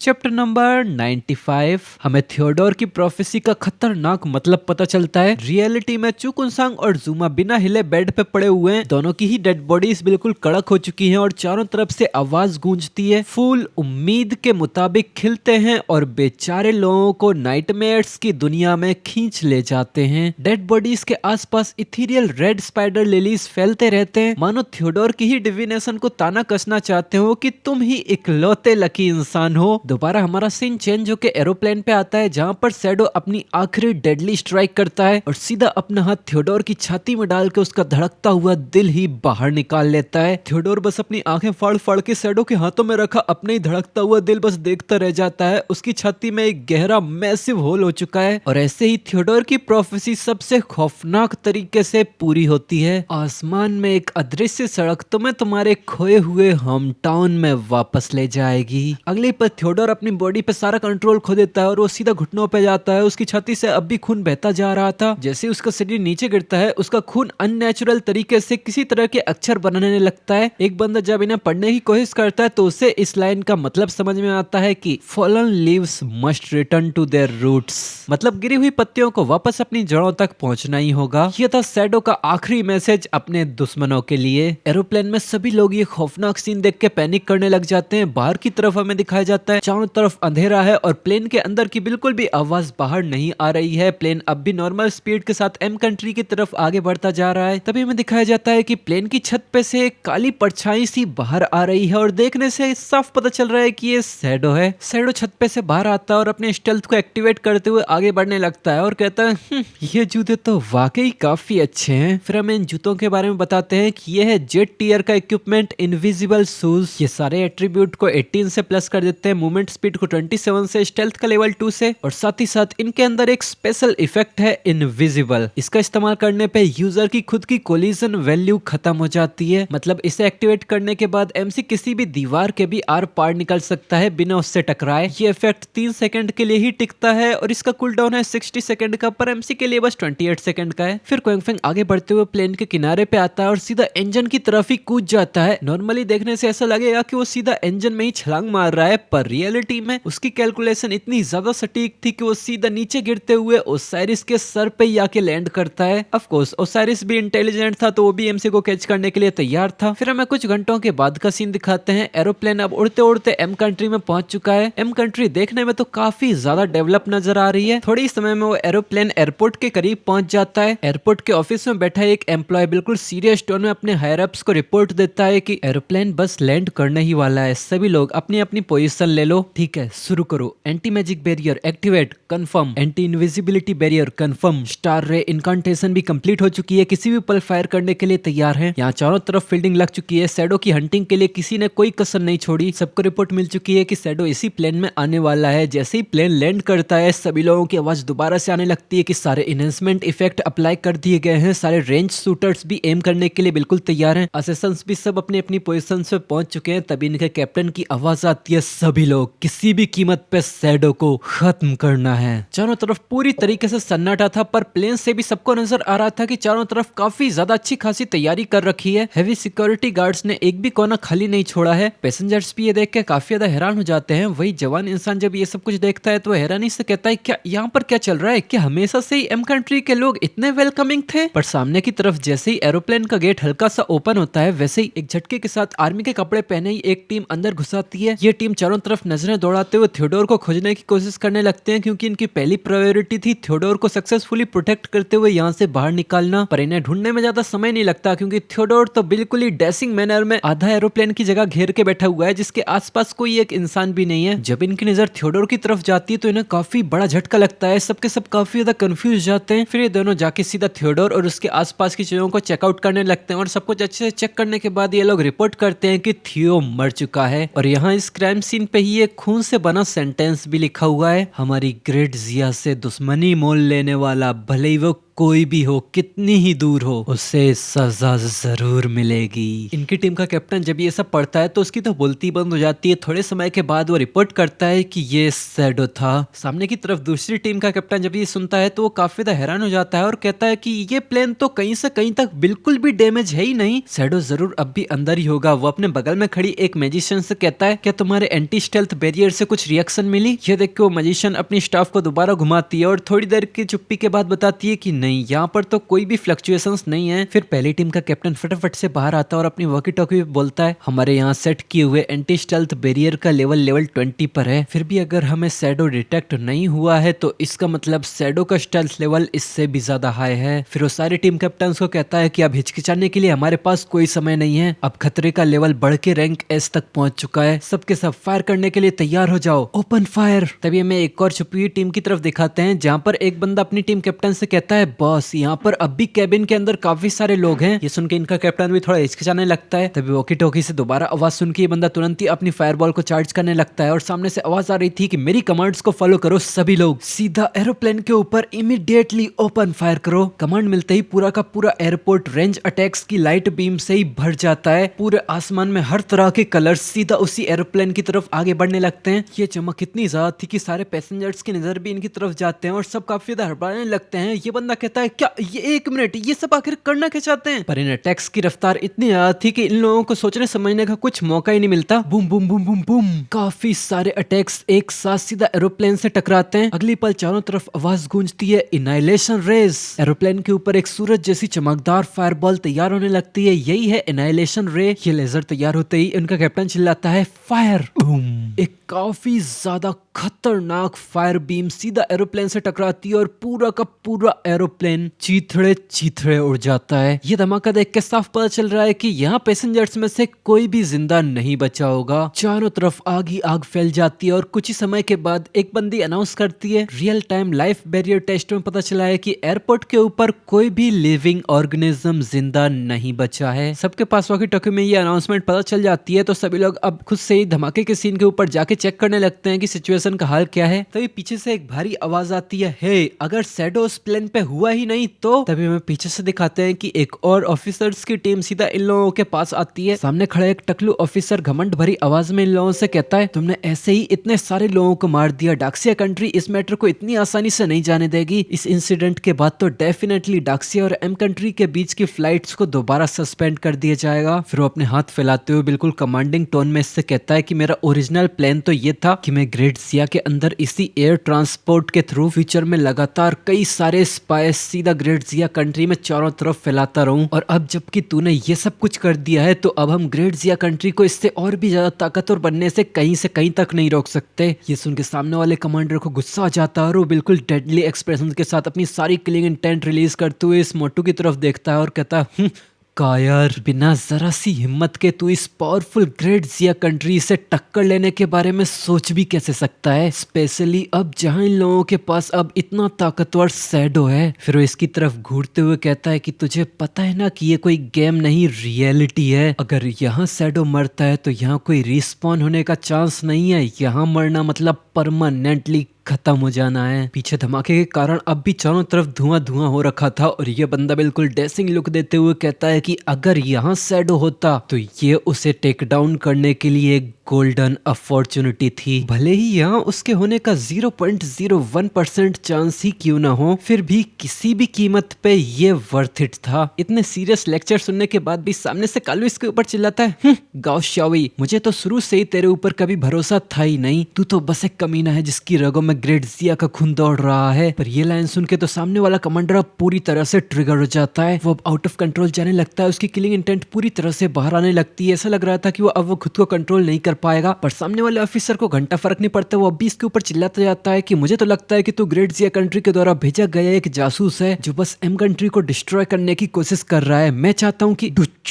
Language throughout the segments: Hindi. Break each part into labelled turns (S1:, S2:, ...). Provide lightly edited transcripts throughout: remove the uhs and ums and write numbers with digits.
S1: Chapter number 95। हमें थियोडोर की प्रोफेसी का खतरनाक मतलब पता चलता है। रियलिटी में चुकुनसांग और जुमा बिना हिले बेड पे पड़े हुए हैं। दोनों की ही डेड बॉडीज बिल्कुल कड़क हो चुकी हैं और चारों तरफ से आवाज गूंजती है। फूल उम्मीद के मुताबिक खिलते हैं और बेचारे लोगों को नाइटमेयर्स की दुनिया में खींच ले जाते हैं। डेड बॉडीज के आसपास इथीरियल रेड स्पाइडर लिलीज फैलते रहते हैं, मानो थियोडोर की ही डिविनेशन को ताना कसना चाहते हो कि तुम ही इकलौते लकी इंसान हो। दोबारा हमारा सीन चेंज होकर एरोप्लेन पे आता है, जहाँ पर शैडो अपनी आखिरी डेडली स्ट्राइक करता है और सीधा अपना हाथ थियोडोर की छाती में डाल के उसका धड़कता हुआ दिल ही बाहर निकाल लेता है। थियोडोर बस अपनी आंखें फाड़ फाड़ के शैडो के हाथों में रखा अपने ही धड़कता हुआ दिल बस देखता रह जाता है। उसकी छाती में एक गहरा मैसिव होल हो चुका है और ऐसे ही थियोडोर की प्रोफेसी सबसे खौफनाक तरीके से पूरी होती है। आसमान में एक अदृश्य सड़क तुम्हें तुम्हारे खोए हुए होम टाउन में वापस ले जाएगी। अगले पल थियोडोर अपनी बॉडी पे सारा कंट्रोल खो देता है और वो सीधा घुटनों पे जाता है। उसकी छाती से अब भी खून बहता जा रहा था। जैसे उसका शरीर नीचे गिरता है, उसका खून अननेचुरल तरीके से किसी तरह के अक्षर बनाने लगता है। एक बंदा जब इन्हें पढ़ने की कोशिश करता है तो उसे इस लाइन का मतलब समझ में आता है कि fallen leaves must return to their roots, मतलब गिरी हुई पत्तियों को वापस अपनी जड़ों तक पहुंचना ही होगा। यह था शैडो का आखिरी मैसेज अपने दुश्मनों के लिए। एरोप्लेन में सभी लोग ये खौफनाक सीन देख के पैनिक करने लग जाते हैं। बाहर की तरफ हमें दिखाया जाता है चारों तरफ अंधेरा है और प्लेन के अंदर की बिल्कुल भी आवाज बाहर नहीं आ रही है। प्लेन अब भी नॉर्मल स्पीड के साथ एम कंट्री की तरफ आगे बढ़ता जा रहा है। तभी हमें दिखाया जाता है कि प्लेन की छत पे से एक काली परछाई सी बाहर आ रही है और देखने से साफ पता चल रहा है कि ये शैडो है। शैडो छत पे से बाहर आता है और अपने स्टेल्थ को एक्टिवेट करते हुए आगे बढ़ने लगता है और कहता है ये जूते तो वाकई काफी अच्छे हैं। फिर हमें इन जूतों के बारे में बताते हैं कि ये है जेट टीयर का इक्विपमेंट इनविजिबल शूज। ये सारे एट्रीब्यूट को 18 से प्लस कर देते हैं, मूवमेंट स्पीड को 27 से, स्टेल्थ का लेवल 2 से, और साथ ही साथ इनके अंदर एक स्पेशल इफेक्ट है इनविजिबल। इसका इस्तेमाल करने पे यूजर की खुद की कोलिजन वैल्यू खत्म हो जाती है। मतलब इसे एक्टिवेट करने के बाद एमसी किसी भी दीवार के भी आर पार निकल सकता है बिना उससे टकराए। ये इफेक्ट 3 सेकंड के लिए ही टिकता है और इसका कूल डाउन है 60 सेकंड का, पर एमसी के लिए बस 28 सेकंड का है। फिर क्वेंगफेंग आगे बढ़ते हुए प्लेन के किनारे पे आता है और सीधा इंजन की तरफ ही कूद जाता है। नॉर्मली देखने से ऐसा लगेगा कि वो सीधा इंजन में ही छलांग मार रहा है, पर रियलिटी में उसकी कैलकुलेशन इतनी ज्यादा सटीक थी कि वो सीधा नीचे गिरते हुए ओसाइरिस के सर पे ही आके लैंड करता है। ऑफ कोर्स ओसाइरिस भी इंटेलिजेंट था तो वो भी एमसी को कैच करने के लिए तैयार था। फिर हमें कुछ घंटों के बाद का सीन दिखाते हैं। एरोप्लेन अब उड़ते उड़ते एम कंट्री में पहुंच चुका है। एम कंट्री देखने में तो काफी ज्यादा डेवलप नजर आ रही है। थोड़ी समय में वो एरोप्लेन एयरपोर्ट के करीब पहुंच जाता है। एयरपोर्ट के ऑफिस में बैठा एक एम्प्लॉय बिल्कुल सीरियस टोन में अपने हायर अप्स को रिपोर्ट देता है कि एरोप्लेन बस लैंड करने ही वाला है, सभी लोग अपनी अपनी पोजीशन ले लो। ठीक है, शुरू करो। Anti magic barrier activate, confirm. Anti invisibility barrier confirm. Star रे इनकांटेशन भी कंप्लीट हो चुकी है, किसी भी पल फायर करने के लिए तैयार है। यहाँ चारों तरफ फील्डिंग लग चुकी है। शैडो की हंटिंग के लिए किसी ने कोई कसर नहीं छोड़ी। सबको रिपोर्ट मिल चुकी है कि शैडो इसी प्लेन में आने वाला है। जैसे ही प्लेन लैंड करता है सभी लोगों की आवाज दोबारा से आने लगती है कि सारे इनहेंसमेंट इफेक्ट अप्लाई कर दिए गए हैं। सारे रेंज शूटर्स भी एम करने के लिए बिल्कुल तैयार हैं। असेसंस भी सब अपनी अपनी पोजीशन पे पहुंच चुके हैं। तभी इनके कैप्टन की आवाज आती है, सभी लोग किसी भी कीमत पे शैडो को खत्म करना है। चारों तरफ पूरी तरीके से सन्नाटा था, पर प्लेन से भी सबको नजर आ रहा था कि चारों तरफ काफी ज्यादा अच्छी खासी तैयारी कर रखी है। हेवी सिक्योरिटी गार्ड्स ने एक भी कोना खाली नहीं छोड़ा है। पैसेंजर्स भी ये देख के काफी ज्यादा हैरान हो जाते हैं। वही जवान इंसान जब ये सब कुछ देखता है तो हैरानी से कहता है, क्या यहाँ पर क्या चल रहा है? क्या हमेशा से ही एम कंट्री के लोग इतने वेलकमिंग थे? पर सामने की तरफ जैसे ही एरोप्लेन का गेट हल्का सा ओपन होता है, वैसे ही एक झटके के साथ आर्मी के कपड़े पहने ही एक टीम अंदर घुसाती है। ये टीम चारों तरफ नजरें दौड़ाते हुए थियोडोर को खोजने की कोशिश करने लगते हैं, क्योंकि इनकी पहली प्रायोरिटी थी थियोडोर को सक्सेसफुली प्रोटेक्ट करते हुए यहाँ से बाहर निकालना। पर इन्हें ढूंढने में ज्यादा समय नहीं लगता, क्योंकि थियोडोर तो बिल्कुल ही डैशिंग मैनर में आधा एरोप्लेन की जगह घेर के बैठा हुआ है, जिसके आसपास कोई एक इंसान भी नहीं है। जब इनकी नजर थियोडोर की तरफ जाती है तो इन्हें काफी बड़ा झटका लगता है। सबके सब काफी ज्यादा कंफ्यूज जाते हैं। फिर ये दोनों जाके सीधा थियोडोर और उसके आसपास की चीजों को चेकआउट करने लगते हैं और सब कुछ अच्छे से चेक करने के बाद ये लोग रिपोर्ट करते हैं कि थियो मर चुका है। और यहाँ इस क्राइम सीन पे ही एक खून से बना सेंटेंस भी लिखा हुआ है, हमारी ग्रेट जिया से दुश्मनी मोल लेने वाला भले ही वो कोई भी हो, कितनी ही दूर हो, उसे सजा जरूर मिलेगी। इनकी टीम का कैप्टन जब ये सब पढ़ता है तो उसकी तो बोलती बंद हो जाती है। थोड़े समय के बाद वो रिपोर्ट करता है कि ये शैडो था। सामने की तरफ दूसरी टीम का कैप्टन जब ये सुनता है तो वो काफी ज्यादा हैरान हो जाता है और कहता है कि ये प्लेन तो कहीं से कहीं तक बिल्कुल भी डैमेज है ही नहीं, शैडो जरूर अब भी अंदर ही होगा। वो अपने बगल में खड़ी एक मैजिशियन से कहता है, क्या तुम्हारे एंटी स्टेल्थ बैरियर से कुछ रिएक्शन मिली? ये देख के वो मैजिशियन अपनी स्टाफ को दोबारा घुमाती है और थोड़ी देर की चुप्पी के बाद बताती है कि नहीं, यहाँ पर तो कोई भी फ्लक्चुएशंस नहीं है। फिर पहली टीम का कैप्टन फटाफट से बाहर आता है और अपनी वॉकी टॉकी में बोलता है, हमारे यहाँ सेट किए हुए एंटी स्टेल्थ बैरियर का लेवल 20 पर है। फिर भी अगर हमें शैडो डिटेक्ट नहीं हुआ है तो इसका मतलब शैडो का स्टेल्थ लेवल इससे भी ज्यादा हाई है। फिर वो सारे टीम कैप्टन को कहता है कि अब हिचकिचाने के लिए हमारे पास कोई समय नहीं है, अब खतरे का लेवल बढ़ के रैंक एस तक पहुंच चुका है, सबके सब फायर करने के लिए तैयार हो जाओ, ओपन फायर। तभी हमें एक और छुपी हुई टीम की तरफ दिखाते हैं जहाँ पर एक बंदा अपनी टीम कैप्टन से कहता है, बॉस यहाँ पर अब भी कैबिन के अंदर काफी सारे लोग हैं। ये सुन के इनका कैप्टन भी थोड़ा हिचकिचाने लगता है। तभी वॉकी टॉकी से दोबारा आवाज सुन के ये बंदा तुरंत ही अपनी फायरबॉल को चार्ज करने लगता है और सामने से आवाज आ रही थी कि मेरी कमांड्स को फॉलो करो सभी लोग, सीधा एरोप्लेन के ऊपर इमीडिएटली ओपन फायर करो। कमांड मिलते ही पूरा का पूरा एयरपोर्ट रेंज अटैक्स की लाइट बीम से ही भर जाता है। पूरे आसमान में हर तरह के कलर सीधा उसी एरोप्लेन की तरफ आगे बढ़ने लगते हैं। ये चमक इतनी ज्यादा थी कि सारे पैसेंजर्स की नजर भी इनकी तरफ जाते हैं और सब काफी ज्यादा हड़बड़ाने लगते हैं। ये बंदा कहता है, क्या ये, एक मिनट, ये सब आखिर करना क्या चाहते हैं? पर इन अटैक्स की रफ्तार इतनी ज्यादा थी कि इन लोगों को सोचने समझने का कुछ मौका ही नहीं मिलता। Boom boom boom boom boom, काफी सारे अटैक्स एक साथ सीधा एरोप्लेन से टकराते हैं। अगली पल चारों तरफ आवाज गूंजती है, इनाइलेशन रेज। एरोप्लेन के ऊपर एक सूरज जैसी चमकदार फायरबॉल तैयार होने लगती है, यही है इनाइलेशन रे। ये लेजर तैयार होते ही उनका कैप्टन चिल्लाता है, फायर। एक काफी ज्यादा खतरनाक फायर बीम सीधा एरोप्लेन से टकराती है और पूरा का पूरा एरोप्लेन चीथड़े चीथड़े उड़ जाता है। ये धमाका देख के साफ पता चल रहा है कि यहाँ पैसेंजर्स में से कोई भी जिंदा नहीं बचा होगा। चारों तरफ आग ही आग फैल जाती है और कुछ ही समय के बाद एक बंदी अनाउंस करती है, real time life barrier test में पता चला है कि एयरपोर्ट के ऊपर कोई भी लिविंग ऑर्गेनिज्म जिंदा नहीं बचा है। सबके पास वॉकी टॉकी में ये अनाउंसमेंट पता चल जाती है तो सभी लोग अब खुद से ही धमाके के सीन के ऊपर जाके चेक करने लगते हैं कि सिचुएशन का हाल क्या है। तभी पीछे से एक भारी आवाज आती है, हे, अगर शैडो उस प्लेन पे हुआ ही नहीं तो। तभी हमें पीछे से दिखाते हैं कि एक और ऑफिसर्स की टीम सीधा इन लोगों के पास आती है। सामने खड़ा एक टकलू ऑफिसर घमंड भरी आवाज में इन लोगों से कहता है, तुमने ऐसे ही इतने सारे लोगों को मार दिया, डाक्सिया कंट्री इस मैटर को इतनी आसानी से नहीं जाने देगी। इस इंसिडेंट के बाद तो डेफिनेटली डाक्सिया और एम कंट्री के बीच की फ्लाइट्स को दोबारा सस्पेंड कर दिया जाएगा। फिर वो अपने हाथ फैलाते हुए बिल्कुल कमांडिंग टोन में इससे कहता है कि मेरा ओरिजिनल प्लान तो ये था कि मैं ग्रेट जिया के अंदर इसी एयर ट्रांसपोर्ट के थ्रू फ्यूचर में लगातार कई सारे स्पाइस सीधा ग्रेट जिया कंट्री में चारों तरफ फैलाता रहूं, और अब जबकि तूने ये सब कुछ कर दिया है तो अब हम ग्रेट जिया कंट्री को इससे और भी ज्यादा ताकतवर बनने से कहीं तक नहीं रोक सकते। ये सुन के सामने वाले कमांडर को गुस्सा आ जाता है और वो बिल्कुल डेडली एक्सप्रेशन के साथ अपनी सारी किलिंग इंटेंट रिलीज करते हुए इस मोटू की तरफ देखता है और कहता है, कायर, बिना जरा सी हिम्मत के तू इस पावरफुल ग्रेट जिया कंट्री से टक्कर लेने के बारे में सोच भी कैसे सकता है, स्पेशली अब जहां इन लोगों के पास अब इतना ताकतवर शैडो है। फिर वो इसकी तरफ घूरते हुए कहता है कि तुझे पता है ना कि ये कोई गेम नहीं, रियलिटी है। अगर यहाँ शैडो मरता है तो यहाँ कोई रिस्पॉन होने का चांस नहीं है, यहाँ मरना मतलब परमानेंटली खत्म हो जाना है। पीछे धमाके के कारण अब भी चारों तरफ धुआं धुआं हो रखा था और ये बंदा बिल्कुल डेसिंग लुक देते हुए कहता है कि अगर यहाँ शैडो होता तो ये उसे टेक डाउन करने के लिए एक गोल्डन अपॉर्चुनिटी थी। भले ही यहाँ उसके होने का 0.01% चांस ही क्यों ना हो, फिर भी किसी भी कीमत पे ये वर्थ इट था। इतने सीरियस लेक्चर सुनने के बाद भी सामने से कालू इसके ऊपर चिल्लाता है, गाओ शाओई, मुझे तो शुरू से ही तेरे ऊपर कभी भरोसा था ही नहीं, तू तो बस एक कमीना है जिसकी रगों में ग्रेट जिया का खून दौड़ रहा है। पर ये लाइन सुन के तो सामने वाला कमांडर अब पूरी तरह से ट्रिगर हो जाता है। वो अब आउट ऑफ कंट्रोल जाने लगता है, उसकी किलिंग इंटेंट पूरी तरह से बाहर आने लगती है। ऐसा लग रहा था कि वो अब वो खुद को कंट्रोल नहीं कर पाएगा, पर सामने वाले ऑफिसर को घंटा फर्क नहीं पड़ता। वो अब भी इसके ऊपर चिल्लाता जाता है कि मुझे तो लगता है कि तू ग्रेट जिया कंट्री के द्वारा भेजा गया एक जासूस है जो बस एम कंट्री को डिस्ट्रॉय करने की कोशिश कर रहा है। मैं चाहता हूँ कि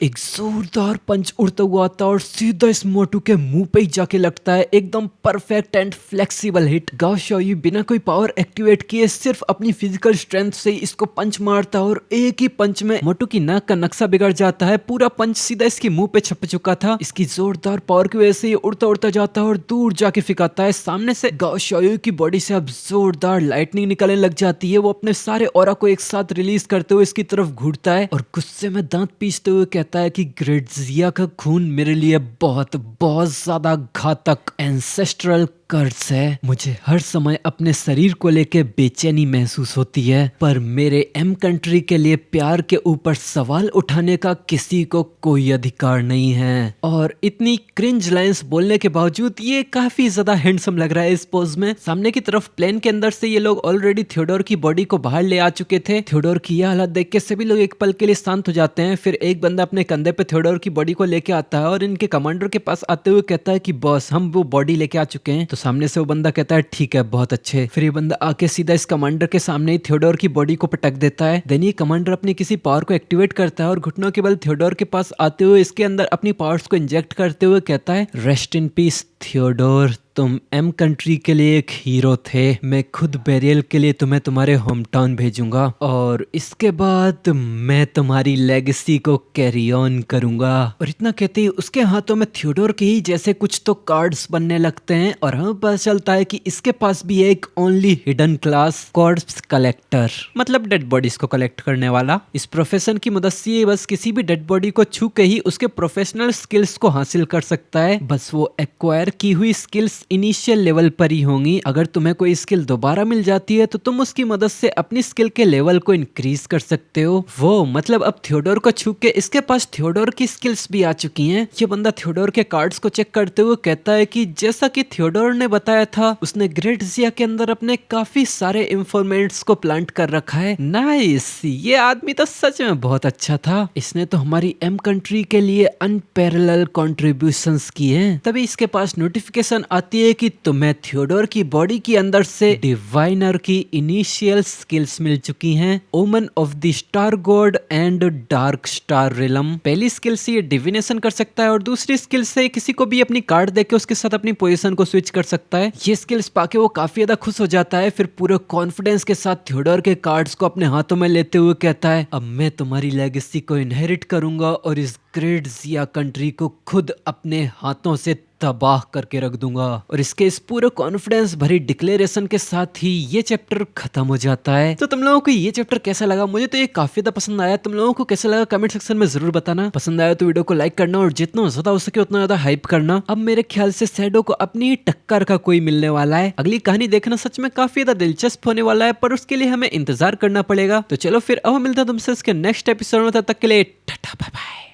S1: एक जोरदार पंच उड़ता हुआ आता और सीधा इस मोटू के मुंह पे ही जाके लगता है, एकदम परफेक्ट एंड फ्लेक्सिबल हिट। गाओ शोयू बिना कोई पावर एक्टिवेट किए सिर्फ अपनी फिजिकल स्ट्रेंथ से इसको पंच मारता और एक ही पंच में मोटू की नाक का नक्शा बिगड़ जाता है। पूरा पंच सीधा इसके मुंह पे छप चुका था। इसकी जोरदार पावर की वजह से ये उड़ता उड़ता जाता है और दूर जाके फिकाता है। सामने से गाओ शोयू की बॉडी से अब जोरदार लाइटनिंग निकलने लग जाती है। वो अपने सारे ऑरा को एक साथ रिलीज करते हुए इसकी तरफ घूरता है और गुस्से में दांत पीसते हुए कहता है कि ग्रेडजिया का खून मेरे लिए बहुत बहुत ज्यादा घातक एंसेस्ट्रल कर्ज है। मुझे हर समय अपने शरीर को लेके बेचैनी महसूस होती है, पर मेरे एम कंट्री के लिए प्यार के ऊपर सवाल उठाने का किसी को कोई अधिकार नहीं है। और इतनी क्रिंज लाइंस बोलने के बावजूद ये काफी ज्यादा हैंडसम लग रहा है इस पोज में। सामने की तरफ प्लेन के अंदर से ये लोग ऑलरेडी थियोडोर की बॉडी को बाहर ले आ चुके थे। थियोडोर की यह हालत देख के सभी लोग एक पल के लिए शांत हो जाते हैं। फिर एक बंदा अपने कंधे पे थियोडोर की बॉडी को लेके आता है और इनके कमांडर के पास आते हुए कहता है कि बॉस हम वो बॉडी लेके आ चुके हैं। तो सामने से वो बंदा कहता है ठीक है बहुत अच्छे। फिर ये बंदा आके सीधा इस कमांडर के सामने ही थियोडोर की बॉडी को पटक देता है। देन ये कमांडर अपनी किसी पावर को एक्टिवेट करता है और घुटनों के बल थियोडोर के पास आते हुए इसके अंदर अपनी पावर्स को इंजेक्ट करते हुए कहता है रेस्ट इन पीस थियोडोर, तुम एम कंट्री के लिए एक हीरो थे। मैं खुद बेरियल के लिए तुम्हें तुम्हारे होम टाउन भेजूंगा और इसके बाद मैं तुम्हारी लेगेसी को कैरी ऑन करूंगा। और इतना कहते ही उसके हाथों में थियोडोर के ही जैसे कुछ तो कार्ड्स बनने लगते हैं और हमें पता चलता है कि इसके पास भी एक only hidden class corps collector, मतलब डेड बॉडीज को कलेक्ट करने वाला। इस प्रोफेशन की मदद से बस किसी भी डेड बॉडी को छू के ही उसके प्रोफेशनल स्किल्स को हासिल कर सकता है। बस वो एक्वायर की हुई स्किल्स इनिशियल लेवल पर ही होंगी। अगर तुम्हें कोई स्किल दोबारा मिल जाती है तो तुम उसकी मदद से अपनी स्किल के लेवल को इंक्रीज कर सकते हो। वो मतलब अब थियोडोर को छू के इसके पास थियोडोर की स्किल्स भी आ चुकी हैं। ये बंदा थियोडोर के कार्ड्स को चेक करते हुए कहता है कि जैसा कि थियोडोर ने बताया था उसने ग्रेडजिया के अंदर अपने काफी सारे इंफॉर्मेंट्स को प्लांट कर रखा है। नाइस, ये आदमी तो सच में बहुत अच्छा था। इसने तो हमारी एम कंट्री के लिए अनपैरेलल कंट्रीब्यूशंस किए हैं। तभी इसके पास नोटिफिकेशन आती है कि तुम्हें थियोडोर की बॉडी के अंदर से डिवाइनर की इनिशियल स्किल्स मिल चुकी हैं, ओमन of the star God and dark star realm. पहली स्किल से ये डिविनेशन कर सकता है और दूसरी स्किल से किसी को भी अपनी कार्ड देके उसके साथ अपनी पोजीशन को स्विच कर सकता है। ये स्किल्स पाके वो काफी ज्यादा खुश हो जाता है। फिर पूरे कॉन्फिडेंस के साथ थियोडोर के कार्ड्स को अपने हाथों में लेते हुए कहता है अब मैं तुम्हारी लेगेसी को इनहेरिट करूंगा और इस ग्रेडजिया कंट्री को खुद अपने हाथों से तबाह करके रख दूंगा। और इसके इस पूरे कॉन्फिडेंस भरी डिक्लेरेशन के साथ ही ये चैप्टर खत्म हो जाता है। तो तुम लोगों को ये चैप्टर कैसा लगा? मुझे तो ये काफी ज्यादा पसंद आया। तुम लोगों को कैसा लगा कमेंट सेक्शन में जरूर बताना। पसंद आया तो वीडियो को लाइक करना और जितना ज्यादा हो सके उतना ज्यादा हाइप करना। अब मेरे ख्याल से शैडो को अपनी टक्कर का कोई मिलने वाला है। अगली कहानी देखना सच में काफी ज्यादा दिलचस्प होने वाला है, पर उसके लिए हमें इंतजार करना पड़ेगा। तो चलो फिर अब मिलता है तुमसे इसके नेक्स्ट एपिसोड में। तब तक के लिए टाटा बाय बाय।